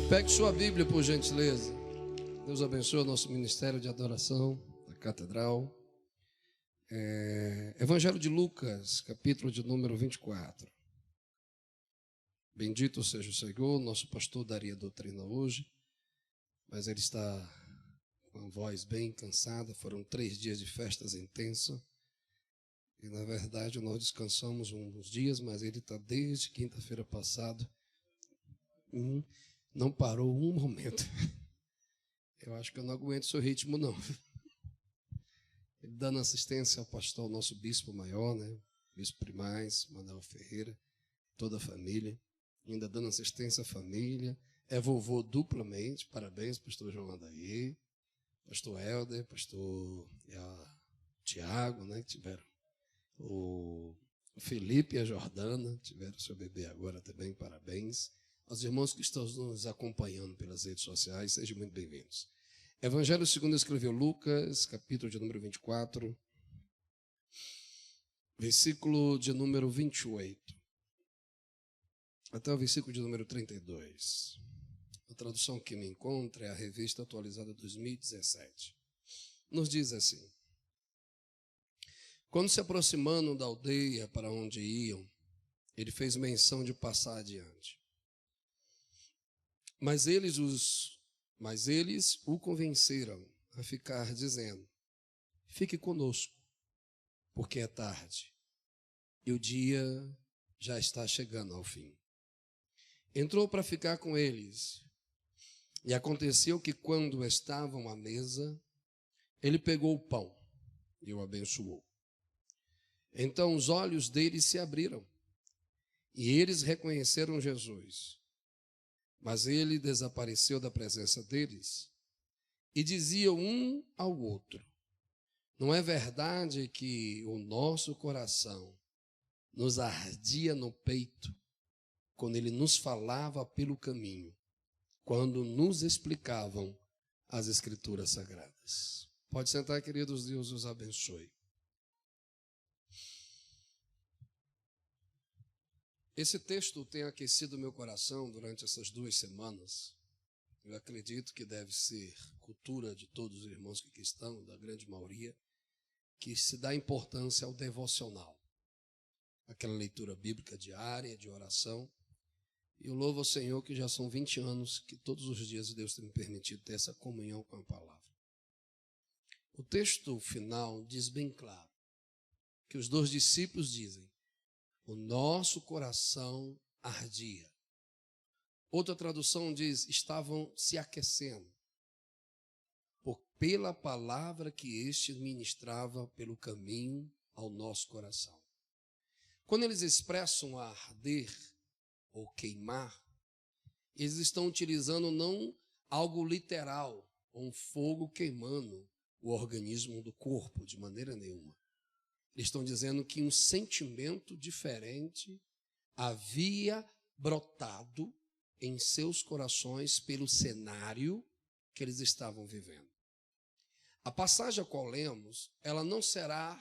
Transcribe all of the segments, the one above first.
Pegue sua Bíblia, por gentileza. Deus abençoe o nosso ministério de adoração da Catedral. Evangelho de Lucas, capítulo de número 24. Bendito seja o Senhor, nosso pastor daria doutrina hoje, mas ele está com a voz bem cansada. Foram 3 dias de festas intensas e, na verdade, nós descansamos uns dias, mas ele está desde quinta-feira passada. Não parou um momento. Eu acho que eu não aguento seu ritmo, não. Ele dando assistência ao pastor, nosso bispo maior, né? Bispo Primaz, Manuel Ferreira, toda a família. Ainda dando assistência à família. É vovô duplamente. Parabéns, pastor João Adair, pastor Helder, pastor Tiago, né? Que tiveram o Felipe e a Jordana, tiveram seu bebê agora também. Parabéns. Aos irmãos que estão nos acompanhando pelas redes sociais, sejam muito bem-vindos. Evangelho segundo escreveu Lucas, capítulo de número 24, versículo de número 28, até o versículo de número 32. A tradução que me encontra é a Revista Atualizada 2017. Nos diz assim: quando se aproximando da aldeia para onde iam, ele fez menção de passar adiante. Mas eles o convenceram a ficar, dizendo: fique conosco, porque é tarde, e o dia já está chegando ao fim. Entrou para ficar com eles, e aconteceu que, quando estavam à mesa, ele pegou o pão e o abençoou. Então os olhos deles se abriram, e eles reconheceram Jesus. Mas ele desapareceu da presença deles e dizia um ao outro: não é verdade que o nosso coração nos ardia no peito quando ele nos falava pelo caminho, quando nos explicavam as Escrituras Sagradas? Pode sentar, queridos. Deus os abençoe. Esse texto tem aquecido meu coração durante essas 2 semanas. Eu acredito que deve ser cultura de todos os irmãos que aqui estão, da grande maioria, que se dá importância ao devocional, aquela leitura bíblica diária, de oração. E eu louvo ao Senhor que já são 20 anos que todos os dias Deus tem me permitido ter essa comunhão com a palavra. O texto final diz bem claro que os 2 discípulos dizem: o nosso coração ardia. Outra tradução diz: estavam se aquecendo pela palavra que este ministrava pelo caminho ao nosso coração. Quando eles expressam arder ou queimar, eles estão utilizando não algo literal, um fogo queimando o organismo do corpo, de maneira nenhuma. Eles estão dizendo que um sentimento diferente havia brotado em seus corações pelo cenário que eles estavam vivendo. A passagem a qual lemos, ela não será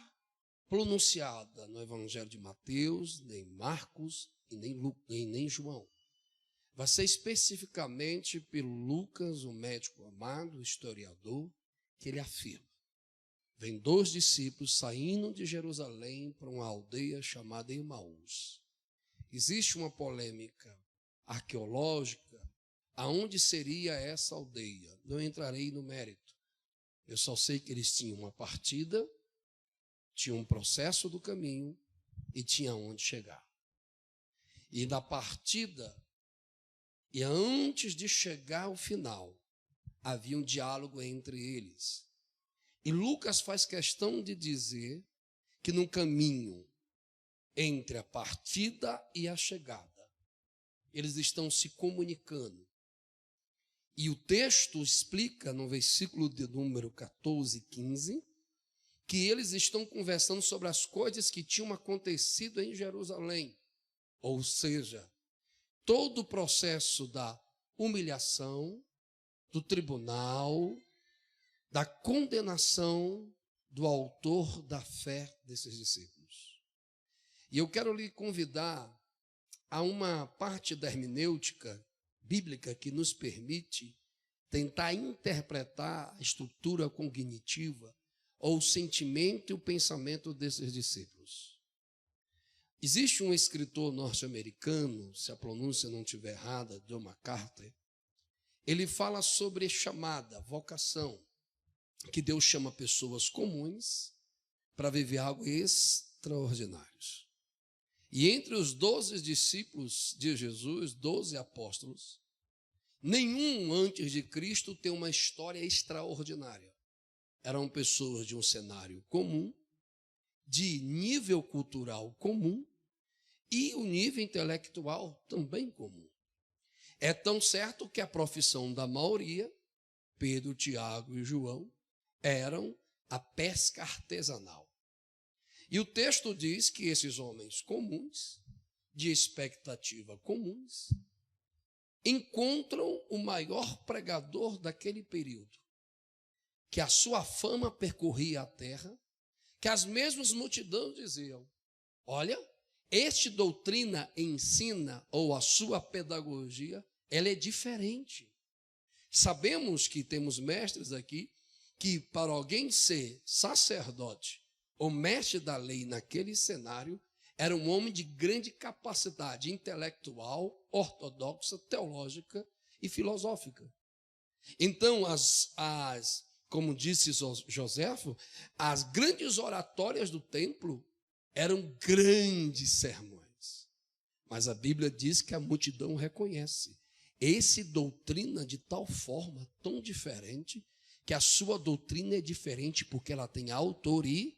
pronunciada no Evangelho de Mateus, nem Marcos e nem João. Vai ser especificamente pelo Lucas, o médico amado, o historiador, que ele afirma. Vem 2 discípulos saindo de Jerusalém para uma aldeia chamada Emaús. Existe uma polêmica arqueológica aonde seria essa aldeia. Não entrarei no mérito. Eu só sei que eles tinham uma partida, tinham um processo do caminho e tinha onde chegar. E da partida, e antes de chegar ao final, havia um diálogo entre eles. E Lucas faz questão de dizer que no caminho entre a partida e a chegada, eles estão se comunicando. E o texto explica no versículo de número 14 e 15, que eles estão conversando sobre as coisas que tinham acontecido em Jerusalém. Ou seja, todo o processo da humilhação, do tribunal, da condenação do autor da fé desses discípulos. E eu quero lhe convidar a uma parte da hermenêutica bíblica que nos permite tentar interpretar a estrutura cognitiva ou o sentimento e o pensamento desses discípulos. Existe um escritor norte-americano, se a pronúncia não estiver errada, John MacArthur. Ele fala sobre chamada, vocação, que Deus chama pessoas comuns para viver algo extraordinário. E entre os 12 discípulos de Jesus, 12 apóstolos, nenhum antes de Cristo tem uma história extraordinária. Eram pessoas de um cenário comum, de nível cultural comum e o nível intelectual também comum. É tão certo que a profissão da maioria, Pedro, Tiago e João, eram a pesca artesanal. E o texto diz que esses homens comuns, de expectativa comuns, encontram o maior pregador daquele período, que a sua fama percorria a terra, que as mesmas multidões diziam: olha, este doutrina ensina, ou a sua pedagogia, ela é diferente. Sabemos que temos mestres aqui, que para alguém ser sacerdote ou mestre da lei naquele cenário, era um homem de grande capacidade intelectual, ortodoxa, teológica e filosófica. Então, como disse Joséfo, as grandes oratórias do templo eram grandes sermões. Mas a Bíblia diz que a multidão reconhece. Esse doutrina de tal forma, tão diferente, que a sua doutrina é diferente porque ela tem autoridade.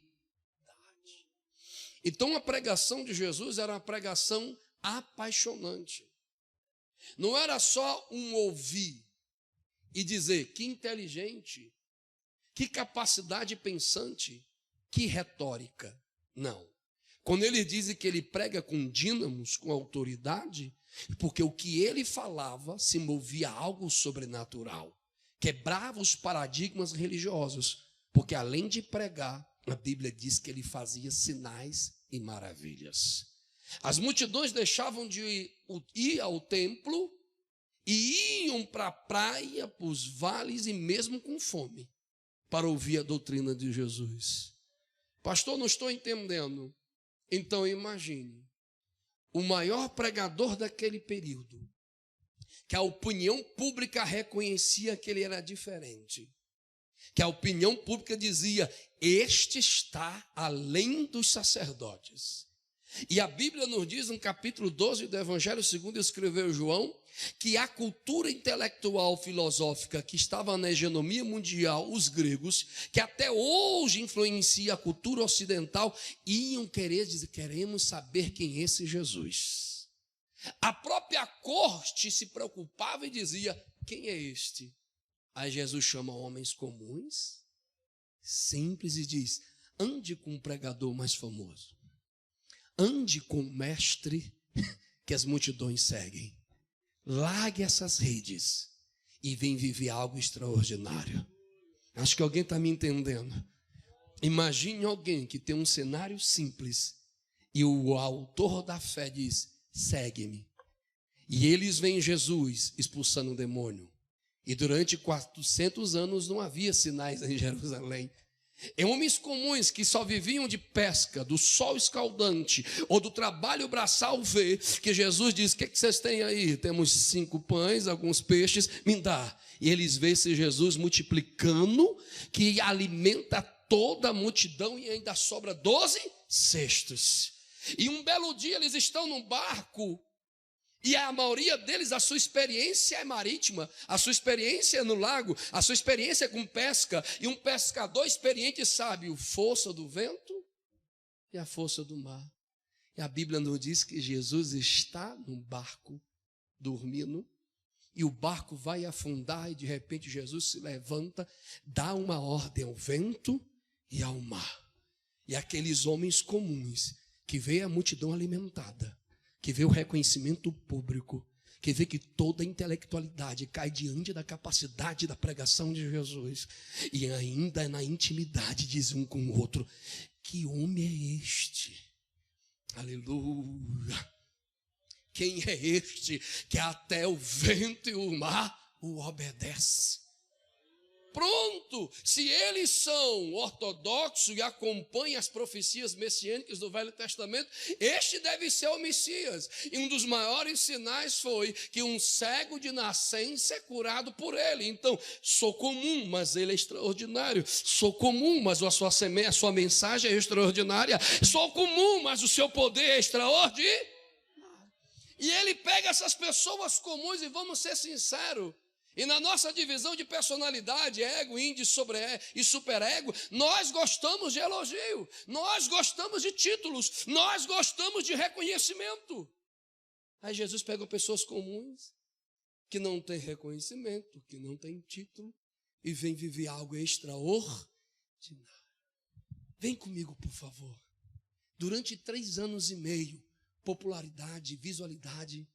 Então a pregação de Jesus era uma pregação apaixonante. Não era só um ouvir e dizer que inteligente, que capacidade pensante, que retórica. Não. Quando ele diz que ele prega com dínamos, com autoridade, porque o que ele falava se movia a algo sobrenatural. Quebrava os paradigmas religiosos, porque além de pregar, a Bíblia diz que ele fazia sinais e maravilhas. As multidões deixavam de ir ao templo e iam para a praia, para os vales e mesmo com fome, para ouvir a doutrina de Jesus. Pastor, não estou entendendo. Então imagine, o maior pregador daquele período, que a opinião pública reconhecia que ele era diferente, que a opinião pública dizia: este está além dos sacerdotes. E a Bíblia nos diz, no capítulo 12 do Evangelho segundo escreveu João, que a cultura intelectual filosófica que estava na hegemonia mundial, os gregos, que até hoje influencia a cultura ocidental, iam querer dizer: queremos saber quem é esse Jesus. A própria corte se preocupava e dizia: quem é este? Aí Jesus chama homens comuns, simples, e diz: ande com o pregador mais famoso, ande com o mestre que as multidões seguem, largue essas redes e vem viver algo extraordinário. Acho que alguém está me entendendo. Imagine alguém que tem um cenário simples e o autor da fé diz: segue-me. E eles veem Jesus expulsando um demônio. E durante 400 anos não havia sinais em Jerusalém. Homens comuns que só viviam de pesca, do sol escaldante ou do trabalho braçal, vê que Jesus diz: o que vocês têm aí? Temos 5 pães, alguns peixes, me dá. E eles veem esse Jesus multiplicando, que alimenta toda a multidão e ainda sobra 12 cestos. E um belo dia eles estão num barco. E a maioria deles, a sua experiência é marítima, a sua experiência é no lago, a sua experiência é com pesca. E um pescador experiente sabe a força do vento e a força do mar. E a Bíblia nos diz que Jesus está num barco, dormindo, e o barco vai afundar e de repente Jesus se levanta, dá uma ordem ao vento e ao mar. E aqueles homens comuns que veem a multidão alimentada, que vê o reconhecimento público, que vê que toda a intelectualidade cai diante da capacidade da pregação de Jesus, e ainda na intimidade diz um com o outro: que homem é este? Aleluia! Quem é este que até o vento e o mar o obedece? Pronto, se eles são ortodoxos e acompanham as profecias messiânicas do Velho Testamento, este deve ser o Messias. E um dos maiores sinais foi que um cego de nascença é curado por ele. Então, sou comum, mas ele é extraordinário. Sou comum, mas a sua mensagem é extraordinária. Sou comum, mas o seu poder é extraordinário. E ele pega essas pessoas comuns, e vamos ser sinceros, e na nossa divisão de personalidade, ego, índice e superego, nós gostamos de elogio, nós gostamos de títulos, nós gostamos de reconhecimento. Aí Jesus pega pessoas comuns, que não têm reconhecimento, que não têm título, e vem viver algo extraordinário. Vem comigo, por favor. Durante 3 anos e meio, popularidade, visualidade,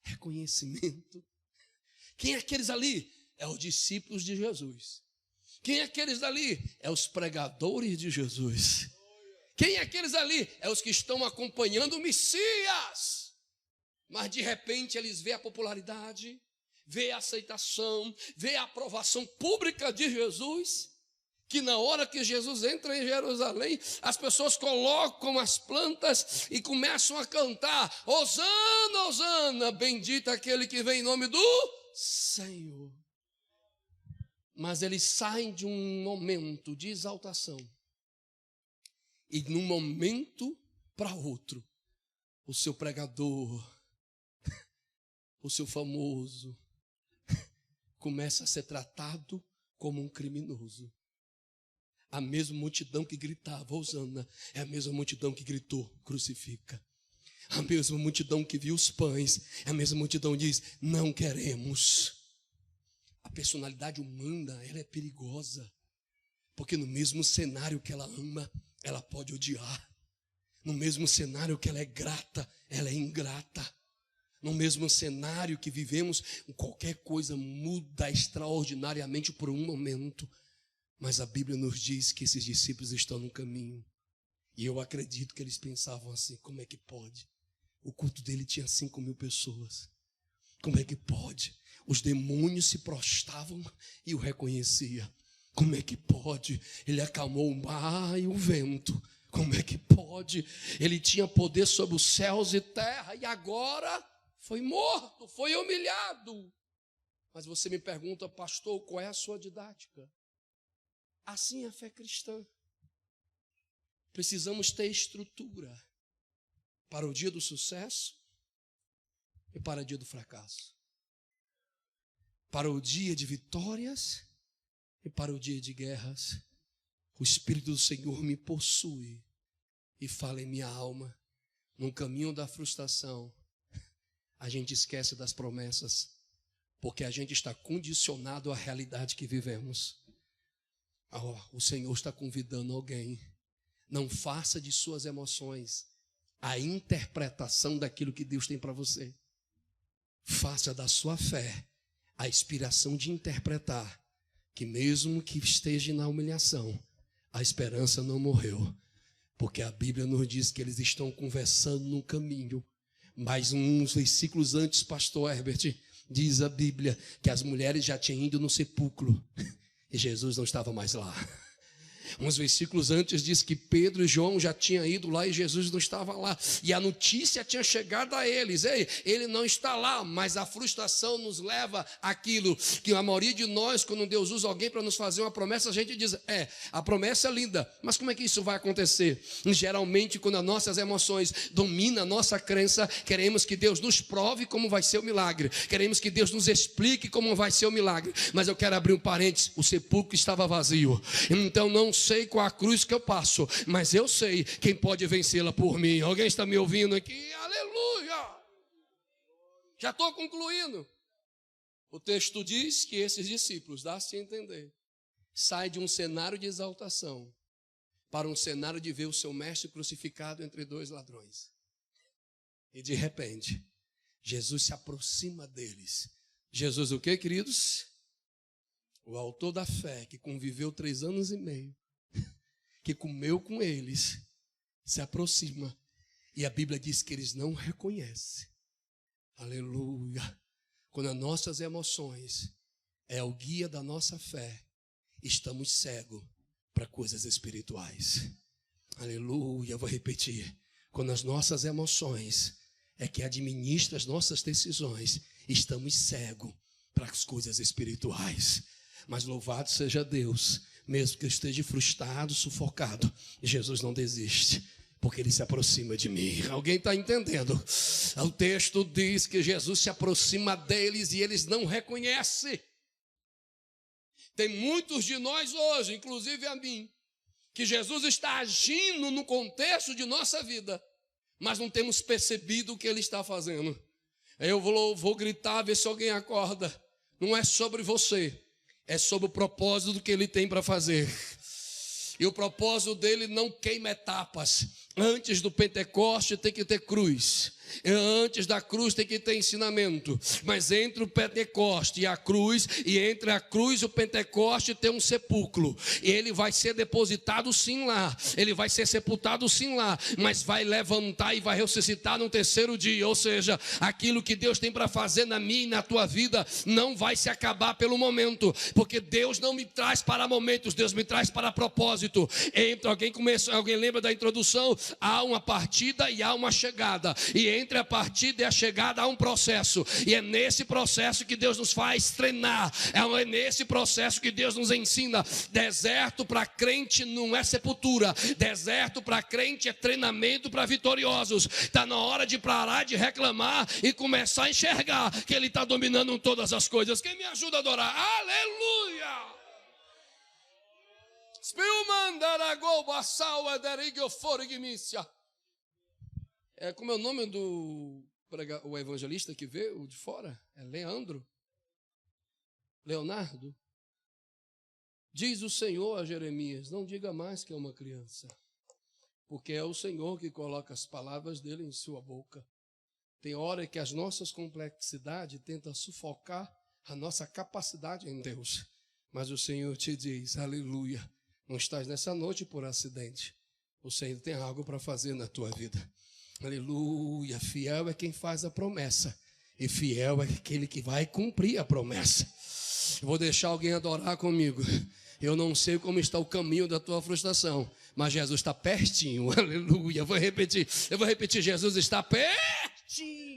reconhecimento. Quem é aqueles ali? É os discípulos de Jesus. Quem é aqueles ali? É os pregadores de Jesus. Quem é aqueles ali? É os que estão acompanhando o Messias. Mas de repente eles veem a popularidade, veem a aceitação, veem a aprovação pública de Jesus, que na hora que Jesus entra em Jerusalém, as pessoas colocam as plantas e começam a cantar: Hosana, Hosana, bendito aquele que vem em nome do Senhor. Mas eles saem de um momento de exaltação, e num momento para outro, o seu pregador, o seu famoso, começa a ser tratado como um criminoso. A mesma multidão que gritava Hosana é a mesma multidão que gritou: crucifica. A mesma multidão que viu os pães é a mesma multidão que diz: não queremos. A personalidade humana, ela é perigosa, porque no mesmo cenário que ela ama, ela pode odiar. No mesmo cenário que ela é grata, ela é ingrata. No mesmo cenário que vivemos, qualquer coisa muda extraordinariamente por um momento. Mas a Bíblia nos diz que esses discípulos estão no caminho. E eu acredito que eles pensavam assim: como é que pode? O culto dele tinha 5.000 pessoas. Como é que pode? Os demônios se prostravam e o reconhecia. Como é que pode? Ele acalmou o mar e o vento. Como é que pode? Ele tinha poder sobre os céus e terra, e agora foi morto, foi humilhado. Mas você me pergunta: pastor, qual é a sua didática? Assim é a fé cristã. Precisamos ter estrutura para o dia do sucesso e para o dia do fracasso. Para o dia de vitórias e para o dia de guerras. O Espírito do Senhor me possui e fala em minha alma. No caminho da frustração, a gente esquece das promessas, porque a gente está condicionado à realidade que vivemos. O Senhor está convidando alguém: não faça de suas emoções a interpretação daquilo que Deus tem para você. Faça da sua fé a inspiração de interpretar que mesmo que esteja na humilhação, a esperança não morreu. Porque a Bíblia nos diz que eles estão conversando no caminho. Mas uns versículos antes, pastor Herbert, diz a Bíblia que as mulheres já tinham ido no sepulcro e Jesus não estava mais lá. Uns versículos antes diz que Pedro e João já tinham ido lá e Jesus não estava lá. E a notícia tinha chegado a eles: ei, ele não está lá. Mas a frustração nos leva àquilo que a maioria de nós, quando Deus usa alguém para nos fazer uma promessa, a gente diz: a promessa é linda, mas como é que isso vai acontecer? Geralmente, quando as nossas emoções dominam a nossa crença, queremos que Deus nos prove como vai ser o milagre. Queremos que Deus nos explique como vai ser o milagre. Mas eu quero abrir um parênteses: o sepulcro estava vazio. Então não sei qual a cruz que eu passo, mas eu sei quem pode vencê-la por mim. Alguém está me ouvindo aqui? Aleluia! Já estou concluindo. O texto diz que esses discípulos, dá-se a entender, saem de um cenário de exaltação para um cenário de ver o seu mestre crucificado entre 2 ladrões. E de repente, Jesus se aproxima deles. Jesus o quê, queridos? O autor da fé, que conviveu 3 anos e meio, que comeu com eles, se aproxima. E a Bíblia diz que eles não reconhecem. Aleluia. Quando as nossas emoções é o guia da nossa fé, estamos cegos para coisas espirituais. Aleluia, vou repetir. Quando as nossas emoções é que administra as nossas decisões, estamos cegos para as coisas espirituais. Mas louvado seja Deus, mesmo que eu esteja frustrado, sufocado, Jesus não desiste, porque Ele se aproxima de mim. Alguém está entendendo? O texto diz que Jesus se aproxima deles e eles não reconhecem. Tem muitos de nós hoje, inclusive a mim, que Jesus está agindo no contexto de nossa vida, mas não temos percebido o que Ele está fazendo. Eu vou gritar, ver se alguém acorda. Não é sobre você, é sobre o propósito que Ele tem para fazer. E o propósito dele não queima etapas. Antes do Pentecoste tem que ter cruz. Antes da cruz tem que ter ensinamento. Mas entre o Pentecoste e a cruz, e entre a cruz e o Pentecoste tem um sepulcro. E ele vai ser depositado sim lá. Ele vai ser sepultado sim lá. Mas vai levantar e vai ressuscitar no terceiro dia. Ou seja, aquilo que Deus tem para fazer na minha e na tua vida não vai se acabar pelo momento. Porque Deus não me traz para momentos, Deus me traz para propósito. Alguém lembra da introdução? Há uma partida e há uma chegada. E entre a partida e a chegada há um processo. E é nesse processo que Deus nos faz treinar. É nesse processo que Deus nos ensina. Deserto para crente não é sepultura. Deserto para crente é treinamento para vitoriosos. Está na hora de parar de reclamar e começar a enxergar que Ele está dominando todas as coisas. Quem me ajuda a adorar? Aleluia! Como é o nome do o evangelista que veio de fora? É Leonardo? Diz o Senhor a Jeremias: não diga mais que é uma criança, porque é o Senhor que coloca as palavras dele em sua boca. Tem hora que as nossas complexidades tentam sufocar a nossa capacidade em Deus, mas o Senhor te diz: aleluia, não estás nessa noite por acidente. O Senhor tem algo para fazer na tua vida. Aleluia. Fiel é quem faz a promessa, e fiel é aquele que vai cumprir a promessa. Eu vou deixar alguém adorar comigo. Eu não sei como está o caminho da tua frustração, mas Jesus está pertinho. Aleluia. Eu vou repetir. Jesus está pertinho.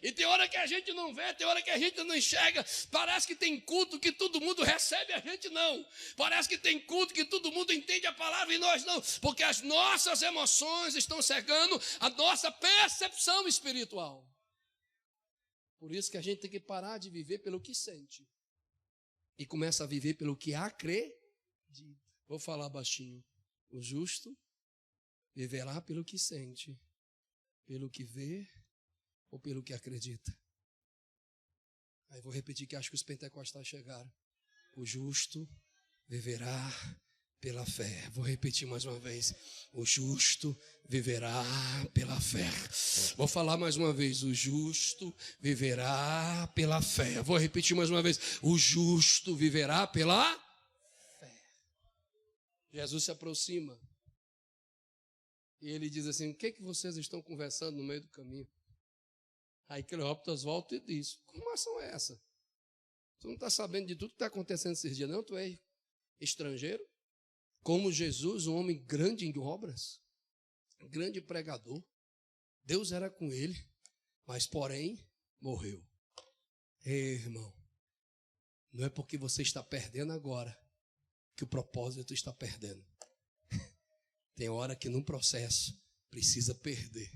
E tem hora que a gente não vê, tem hora que a gente não enxerga. Parece que tem culto que todo mundo recebe, a gente não. Parece que tem culto que todo mundo entende a palavra e nós não. Porque as nossas emoções estão cegando a nossa percepção espiritual. Por isso que a gente tem que parar de viver pelo que sente e começa a viver pelo que acredita. Vou falar baixinho. O justo viverá pelo que sente, pelo que vê ou pelo que acredita. Aí vou repetir, que acho que os pentecostais chegaram. O justo viverá pela fé. Vou repetir mais uma vez. O justo viverá pela fé. Vou falar mais uma vez. O justo viverá pela fé. Vou repetir mais uma vez. O justo viverá pela fé. Jesus se aproxima e ele diz assim: o que vocês estão conversando no meio do caminho? Aí Cleópatas volta e diz: como ação é essa? Tu não está sabendo de tudo que está acontecendo esses dias, não? Tu é estrangeiro? Como Jesus, um homem grande em obras, grande pregador, Deus era com ele, mas porém morreu. Ei, irmão, não é porque você está perdendo agora que o propósito está perdendo. Tem hora que num processo precisa perder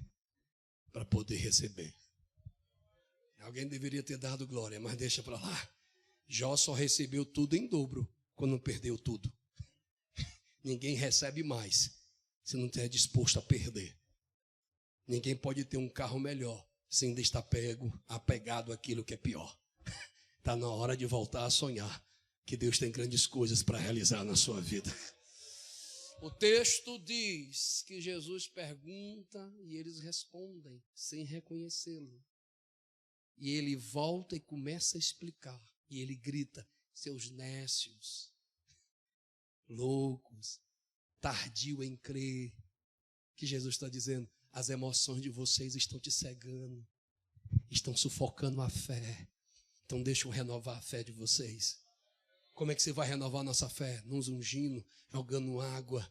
para poder receber. Alguém deveria ter dado glória, mas deixa para lá. Jó só recebeu tudo em dobro quando perdeu tudo. Ninguém recebe mais se não estiver disposto a perder. Ninguém pode ter um carro melhor sem ainda estar apegado àquilo que é pior. Está na hora de voltar a sonhar que Deus tem grandes coisas para realizar na sua vida. O texto diz que Jesus pergunta e eles respondem sem reconhecê-lo. E ele volta e começa a explicar. E ele grita: seus nécios, loucos, tardio em crer. Que Jesus está dizendo: as emoções de vocês estão te cegando. estão sufocando a fé. Então deixa eu renovar a fé de vocês. Como é que você vai renovar a nossa fé? Nos ungindo, jogando água,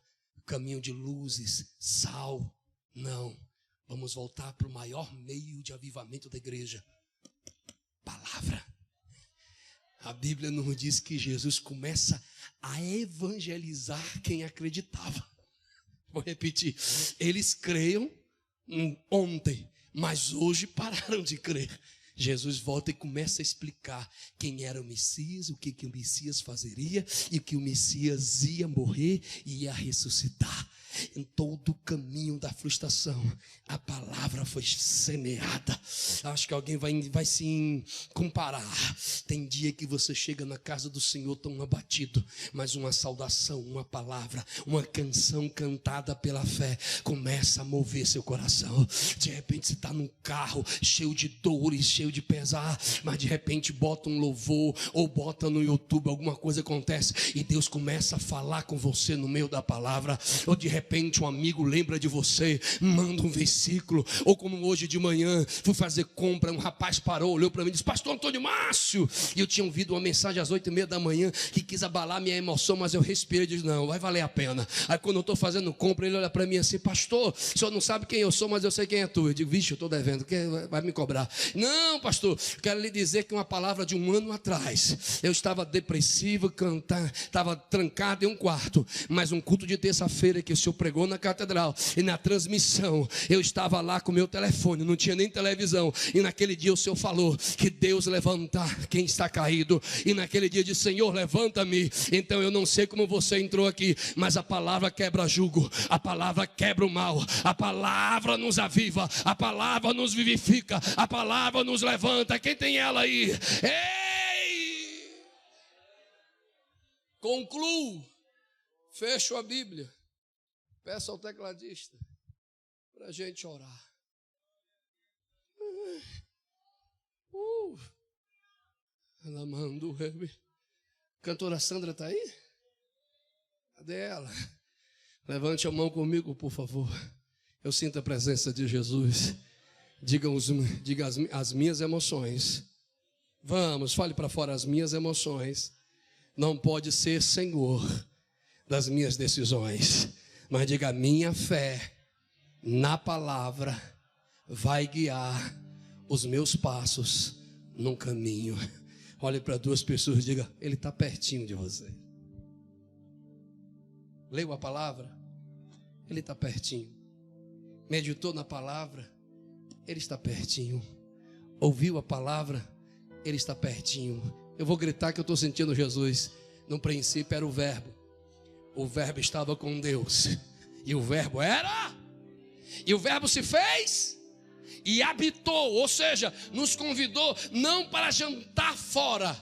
caminho de luzes, sal. Não. Vamos voltar para o maior meio de avivamento da igreja. Palavra. A Bíblia nos diz que Jesus começa a evangelizar quem acreditava. Vou repetir. Eles creiam ontem, mas hoje pararam de crer. Jesus volta e começa a explicar quem era o Messias, o que o Messias fazeria e que o Messias ia morrer e ia ressuscitar. Em todo o caminho da frustração, a palavra foi semeada. Acho que alguém vai se comparar. Tem dia que você chega na casa do Senhor tão abatido, mas uma saudação, uma palavra, uma canção cantada pela fé começa a mover seu coração. De repente você está num carro cheio de dores, cheio de pesar, mas de repente bota um louvor ou bota no YouTube, alguma coisa acontece e Deus começa a falar com você no meio da palavra. Ou de repente um amigo lembra de você, manda um versículo. Ou como hoje de manhã fui fazer compra, um rapaz parou, olhou para mim e disse: Pastor Antônio Márcio. E eu tinha ouvido uma mensagem às 8h30 da manhã que quis abalar minha emoção, mas eu respirei e disse: não, vai valer a pena. Aí quando eu estou fazendo compra, ele olha para mim assim: pastor, o senhor não sabe quem eu sou, mas eu sei quem é tu. Eu digo: vixe, eu estou devendo, vai me cobrar. Não, pastor, quero lhe dizer que uma palavra de um ano atrás, eu estava depressivo, estava trancado em um quarto, mas um culto de terça-feira que o senhor pregou na catedral, e na transmissão eu estava lá com meu telefone, não tinha nem televisão, e naquele dia o Senhor falou que Deus levanta quem está caído, e naquele dia disse: Senhor, levanta-me. Então eu não sei como você entrou aqui, mas a palavra quebra jugo, a palavra quebra o mal, a palavra nos aviva, a palavra nos vivifica, a palavra nos levanta. Quem tem ela aí? Ei! Concluo, fecho a Bíblia. Peço ao tecladista para a gente orar. Ela mandou. Cantora Sandra está aí? Cadê ela? Levante a mão comigo, por favor. Eu sinto a presença de Jesus. Diga as minhas emoções. Vamos, fale para fora as minhas emoções. Não pode ser senhor das minhas decisões. Mas diga: a minha fé na palavra vai guiar os meus passos num caminho. Olhe para duas pessoas e diga: ele está pertinho de você. Leu a palavra? Ele está pertinho. Meditou na palavra? Ele está pertinho. Ouviu a palavra? Ele está pertinho. Eu vou gritar que eu estou sentindo Jesus. No princípio era o Verbo. O Verbo estava com Deus. E o Verbo era. E o Verbo se fez e habitou, ou seja, nos convidou não para jantar fora.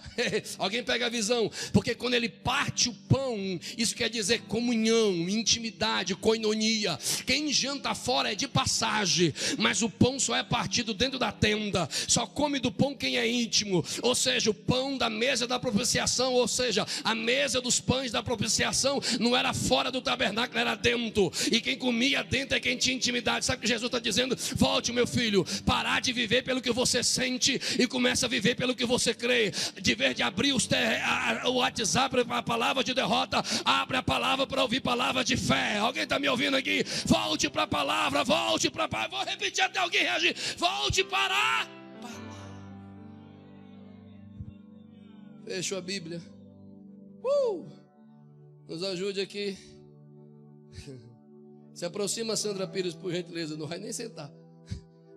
Alguém pega a visão? Porque quando ele parte o pão, isso quer dizer comunhão, intimidade, koinonia. Quem janta fora é de passagem, mas o pão só é partido dentro da tenda. Só come do pão quem é íntimo, ou seja, o pão da mesa da propiciação, ou seja, a mesa dos pães da propiciação não era fora do tabernáculo, era dentro. E quem comia dentro é quem tinha intimidade. Sabe o que Jesus está dizendo? Volte, meu filho, parar de viver pelo que você sente e começa a viver pelo que você crê. De vez de abrir o WhatsApp para a palavra de derrota, abre a palavra para ouvir palavra de fé. Alguém está me ouvindo aqui? Volte para a palavra, volte para a palavra. Vou repetir até alguém reagir. Volte para a palavra. Fechou a Bíblia. Nos ajude aqui. Se aproxima, Sandra Pires, por gentileza. Não vai nem sentar.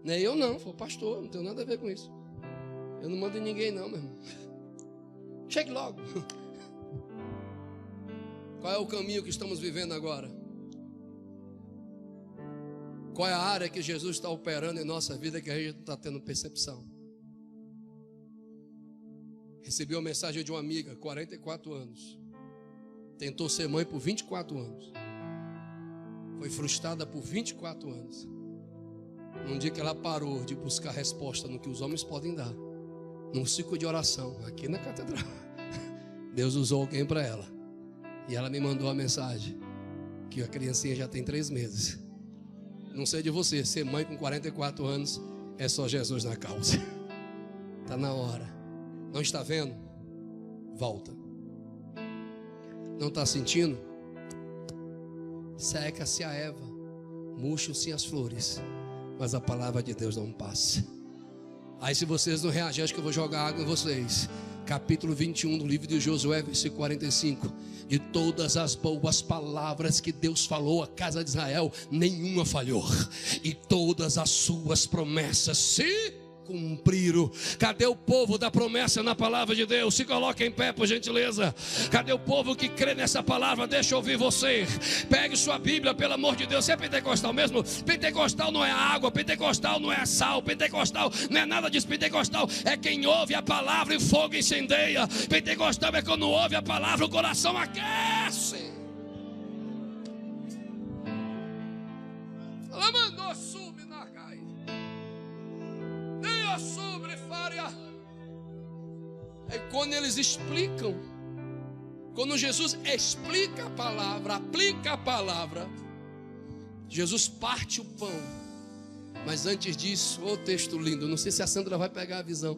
Nem eu não, sou pastor, não tenho nada a ver com isso. Eu não mando em ninguém não, meu irmão. Chegue logo. Qual é o caminho que estamos vivendo agora? Qual é a área que Jesus está operando em nossa vida que a gente está tendo percepção? Recebi uma mensagem de uma amiga, 44 anos. Tentou ser mãe por 24 anos. Foi frustrada por 24 anos. Num dia que ela parou de buscar resposta no que os homens podem dar, num ciclo de oração aqui na catedral, Deus usou alguém para ela. E ela me mandou a mensagem que a criancinha já tem 3 meses. Não sei de você, ser mãe com 44 anos É só Jesus na causa. Está na hora. Não está vendo? Volta. Não está sentindo? Seca-se a erva, murcham-se as flores, mas a palavra de Deus não passa. Aí se vocês não reagirem, acho que eu vou jogar água em vocês. Capítulo 21 do livro de Josué, versículo 45. De todas as boas palavras que Deus falou à casa de Israel, nenhuma falhou. E todas as suas promessas se cumpriram. Cadê o povo da promessa na palavra de Deus? Se coloque em pé, por gentileza. Cadê o povo que crê nessa palavra? Deixa eu ouvir você. Pegue sua Bíblia, pelo amor de Deus. Você é pentecostal mesmo? Pentecostal não é água, pentecostal não é sal, pentecostal não é nada disso. Pentecostal é quem ouve a palavra e o fogo incendeia. Pentecostal é quando ouve a palavra, o coração aquece. Ela mandou subir na caia. Sobre faria. É quando eles explicam, quando Jesus explica a palavra, aplica a palavra, Jesus parte o pão. Mas antes disso, o texto lindo, não sei se a Sandra vai pegar a visão.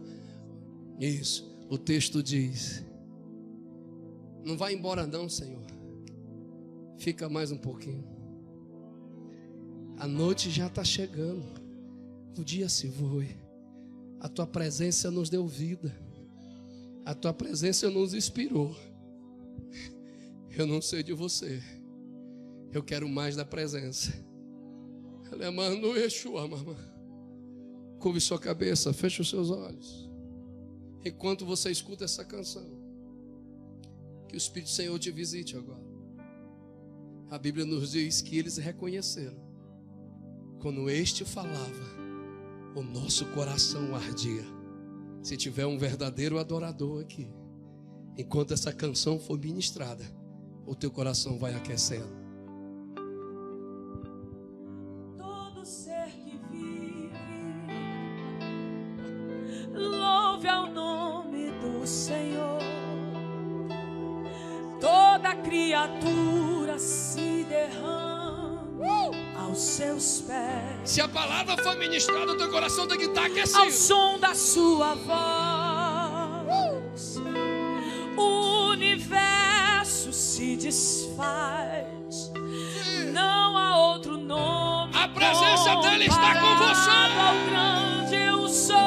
Isso, o texto diz: não vai embora não, Senhor, fica mais um pouquinho. A noite já está chegando, o dia se foi. A tua presença nos deu vida. A tua presença nos inspirou. Eu não sei de você. Eu quero mais da presença. Alemando Yeshua, mamãe. Curve sua cabeça, feche os seus olhos. Enquanto você escuta essa canção, que o Espírito do Senhor te visite agora. A Bíblia nos diz que eles reconheceram. Quando este falava, o nosso coração ardia. Se tiver um verdadeiro adorador aqui, enquanto essa canção for ministrada, o teu coração vai aquecendo. Todo ser que vive, louve ao nome do Senhor. Toda criatura se derrama aos seus pés. Se a palavra for ministrada, o teu coração tem que estar aquecido. Ao som da sua voz, o universo se desfaz. Não há outro nome. A presença dele está com você. Ao grande eu sou.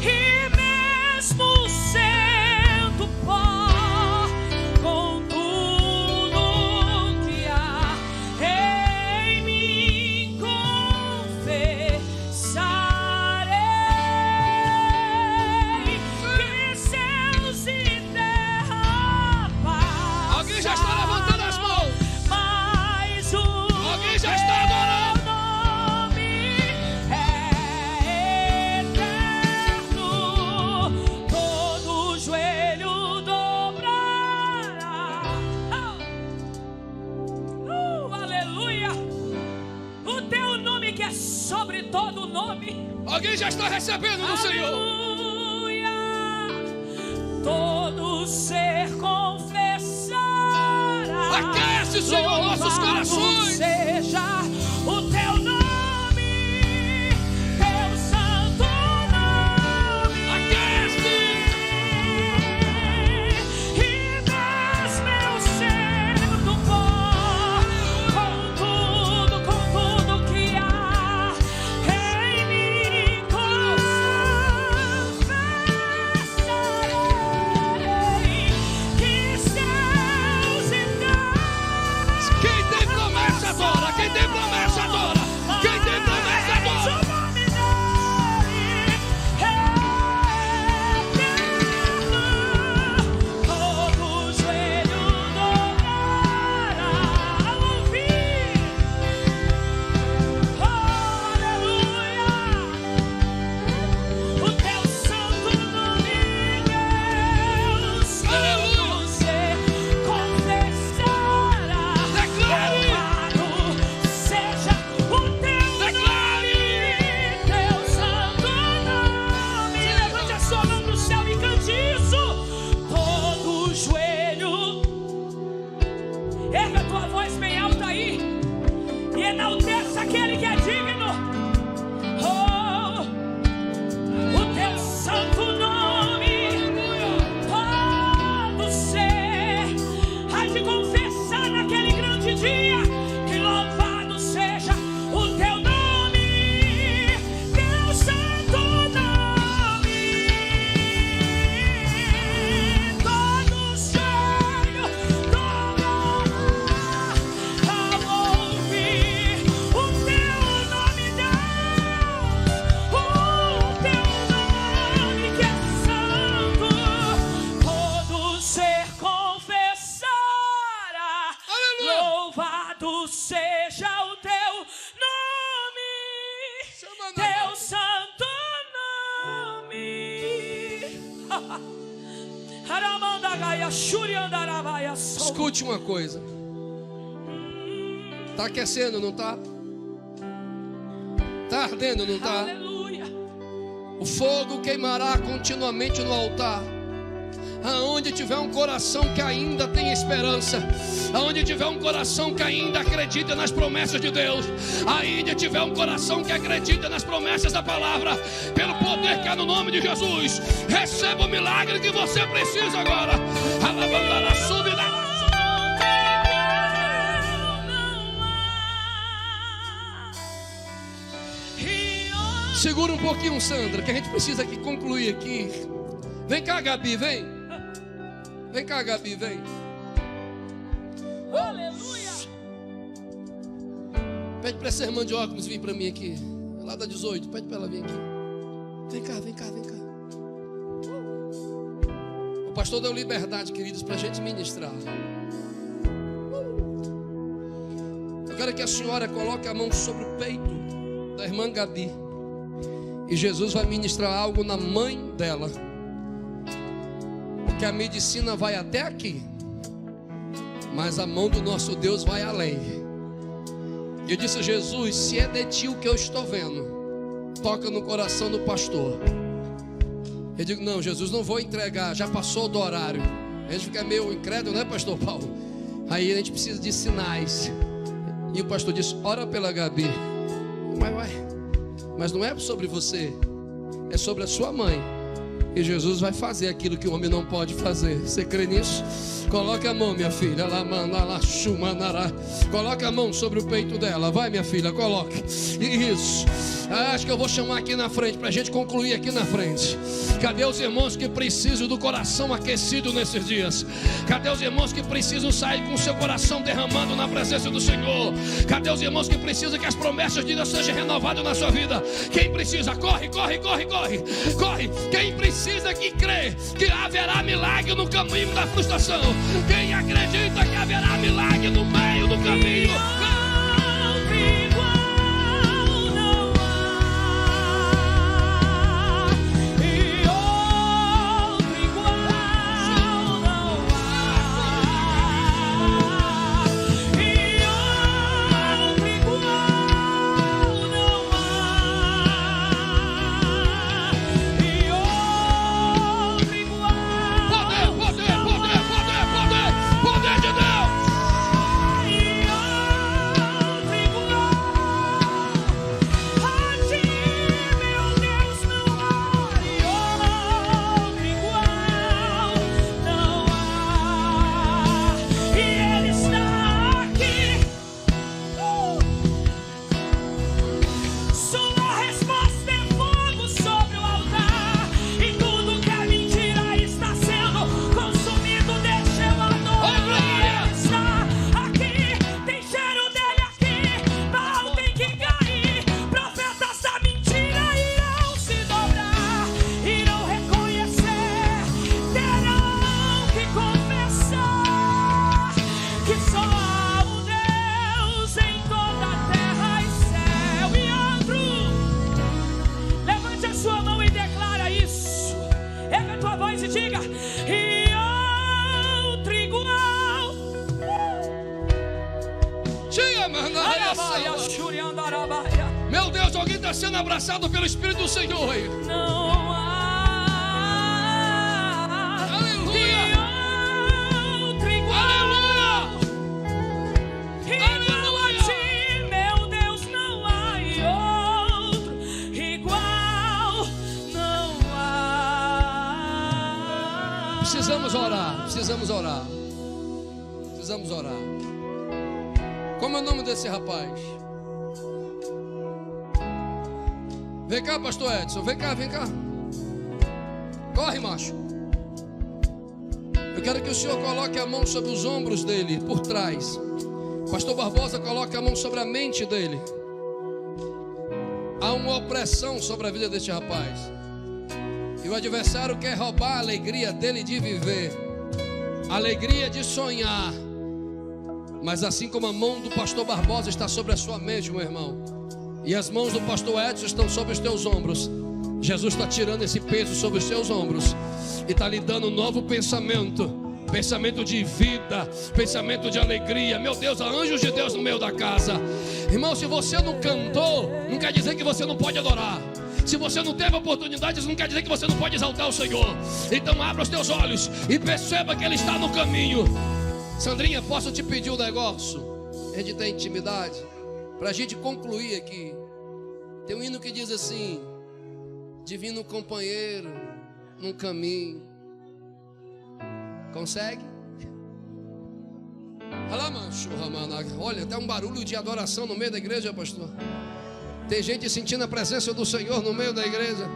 E mesmo sendo pó, com tudo que há em mim, confessarei que céus e terra passam. Alguém já está levantando as mãos. Mas Alguém já está adorando. nome é eterno. Todo joelho dobrará. Aleluia. O teu nome que é sobre todo nome. Alguém já está recebendo do Senhor. Aleluia. Todo ser confessará. Aquece, Senhor, nossos Louvado corações. seja o teu nome, teu santo nome. Aquece. E mesmo eu sendo pó, com tudo que há em mim, confessarei que céus e terra. Quem tem promessa adora. Quem tem promessa Escute uma coisa. Está aquecendo, não está? Está ardendo, não está? Aleluia. O fogo queimará continuamente no altar. Aonde tiver um coração que ainda tem esperança, aonde tiver um coração que ainda acredita nas promessas de Deus, ainda tiver um coração que acredita nas promessas da palavra, pelo poder que há no nome de Jesus, receba o milagre que você precisa agora. Segura um pouquinho, Sandra, que a gente precisa aqui concluir aqui. Vem cá, Gabi, vem. Vem cá, Gabi, vem. Aleluia. Pede para essa irmã de óculos vir para mim aqui. Lá da 18, pede para ela vir aqui. Vem cá, vem cá, vem cá. O pastor deu liberdade, queridos, para a gente ministrar. Eu quero que a senhora coloque a mão sobre o peito da irmã Gabi. E Jesus vai ministrar algo na mãe dela. Porque a medicina vai até aqui, mas a mão do nosso Deus vai além. Eu disse: Jesus, se é de ti o que eu estou vendo, toca no coração do pastor. Eu digo: não, Jesus, não vou entregar, já passou do horário. A gente fica meio incrédulo, né, pastor Paulo? Aí a gente precisa de sinais. E o pastor disse: ora pela Gabi. Mas não é sobre você, é sobre a sua mãe. E Jesus vai fazer aquilo que o homem não pode fazer. Você crê nisso? Coloque a mão, minha filha. Coloque a mão sobre o peito dela. Vai, minha filha, coloque. Isso. Acho que eu vou chamar aqui na frente, para a gente concluir aqui na frente. Cadê os irmãos que precisam do coração aquecido nesses dias? Cadê os irmãos que precisam sair com o seu coração derramando na presença do Senhor? Cadê os irmãos que precisam que as promessas de Deus sejam renovadas na sua vida? Quem precisa? Corre, corre, corre, corre. Corre. Quem precisa que crê que haverá milagre no caminho da frustração? Quem acredita que haverá milagre no meio do caminho? Meu Deus, alguém está sendo abraçado pelo Espírito do Senhor aí. Não há. Aleluia. Outro igual. Aleluia. Igual a ti, meu Deus, não há outro igual. Não há. Precisamos orar, precisamos orar. Precisamos orar. Como é o nome desse rapaz? Vem cá, pastor Edson, vem cá, vem cá. Corre, macho. Eu quero que o senhor coloque a mão sobre os ombros dele, por trás. Pastor Barbosa, coloque a mão sobre a mente dele. Há uma opressão sobre a vida deste rapaz. E o adversário quer roubar a alegria dele de viver, a alegria de sonhar. Mas assim como a mão do pastor Barbosa está sobre a sua mente, meu irmão, e as mãos do pastor Edson estão sobre os teus ombros, Jesus está tirando esse peso sobre os seus ombros e está lhe dando um novo pensamento. Pensamento de vida, pensamento de alegria. Meu Deus, há anjos de Deus no meio da casa. Irmão, se você não cantou, não quer dizer que você não pode adorar. Se você não teve oportunidades, não quer dizer que você não pode exaltar o Senhor. Então abra os teus olhos e perceba que Ele está no caminho. Sandrinha, posso te pedir um negócio? A gente tem intimidade. Para a gente concluir aqui. Tem um hino que diz assim: divino companheiro no caminho. Consegue? Olha, tem um barulho de adoração no meio da igreja, pastor. Tem gente sentindo a presença do Senhor no meio da igreja.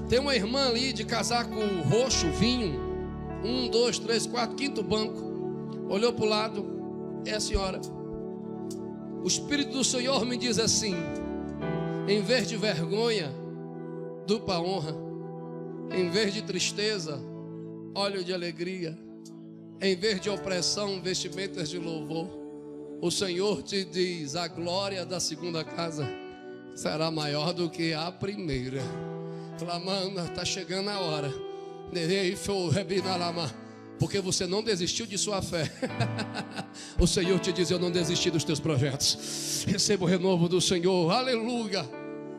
Tem uma irmã ali de casaco roxo, vinho. 1, 2, 3, 4, quinto banco. Olhou para o lado. É a senhora. O Espírito do Senhor me diz assim: em vez de vergonha, dupla honra. Em vez de tristeza, óleo de alegria. Em vez de opressão, vestimentas de louvor. O Senhor te diz: a glória da segunda casa será maior do que a primeira. Clamando, está chegando a hora. Porque você não desistiu de sua fé. O Senhor te diz: eu não desisti dos teus projetos. Receba o renovo do Senhor. Aleluia.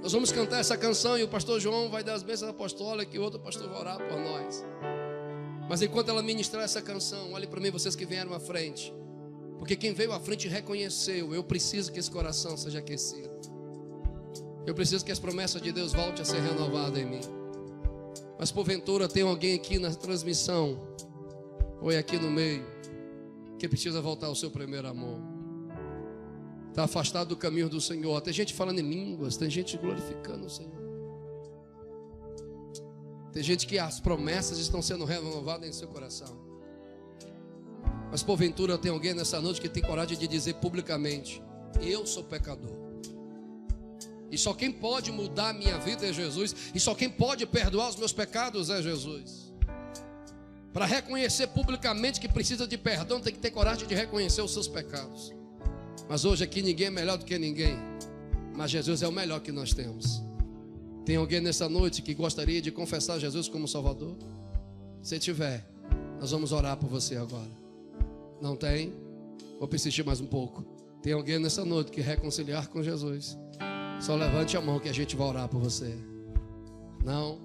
Nós vamos cantar essa canção e o pastor João vai dar as bênçãos apostólicas e o outro pastor vai orar por nós. Mas enquanto ela ministrar essa canção, olhe para mim, vocês que vieram à frente. Porque quem veio à frente reconheceu: eu preciso que esse coração seja aquecido. Eu preciso que as promessas de Deus voltem a ser renovadas em mim. Mas porventura tem alguém aqui na transmissão, ou é aqui no meio, que precisa voltar ao seu primeiro amor. Está afastado do caminho do Senhor. Tem gente falando em línguas, tem gente glorificando o Senhor. Tem gente que as promessas estão sendo renovadas em seu coração. Mas porventura tem alguém nessa noite que tem coragem de dizer publicamente: eu sou pecador. E só quem pode mudar a minha vida é Jesus. E só quem pode perdoar os meus pecados é Jesus. Para reconhecer publicamente que precisa de perdão, tem que ter coragem de reconhecer os seus pecados. Mas hoje aqui ninguém é melhor do que ninguém. Mas Jesus é o melhor que nós temos. Tem alguém nessa noite que gostaria de confessar Jesus como Salvador? Se tiver, nós vamos orar por você agora. Não tem? Vou persistir mais um pouco. Tem alguém nessa noite que reconciliar com Jesus? Só levante a mão que a gente vai orar por você. Não?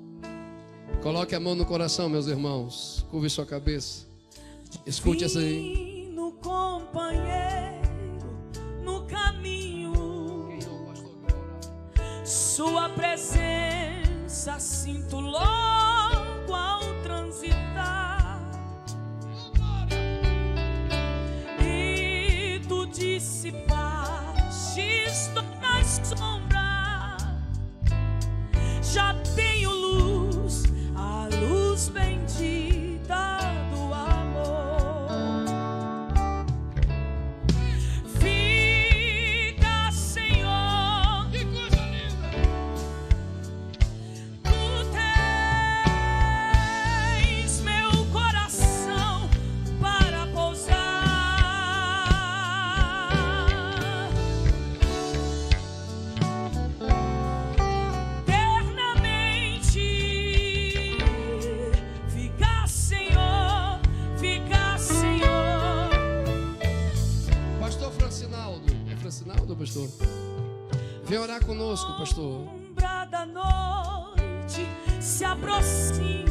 Coloque a mão no coração, meus irmãos. Curve sua cabeça. Escute assim. No companheiro, no caminho, sua presença sinto logo ao transitar. E tu dissipaste, estou na sombra, já tenho luz, a luz bendita do amor. Fica, Senhor, que coisa linda. Tu tens meu coração para pousar. Francinaldo, pastor, vem orar conosco, pastor. A sombra da noite se aproxima.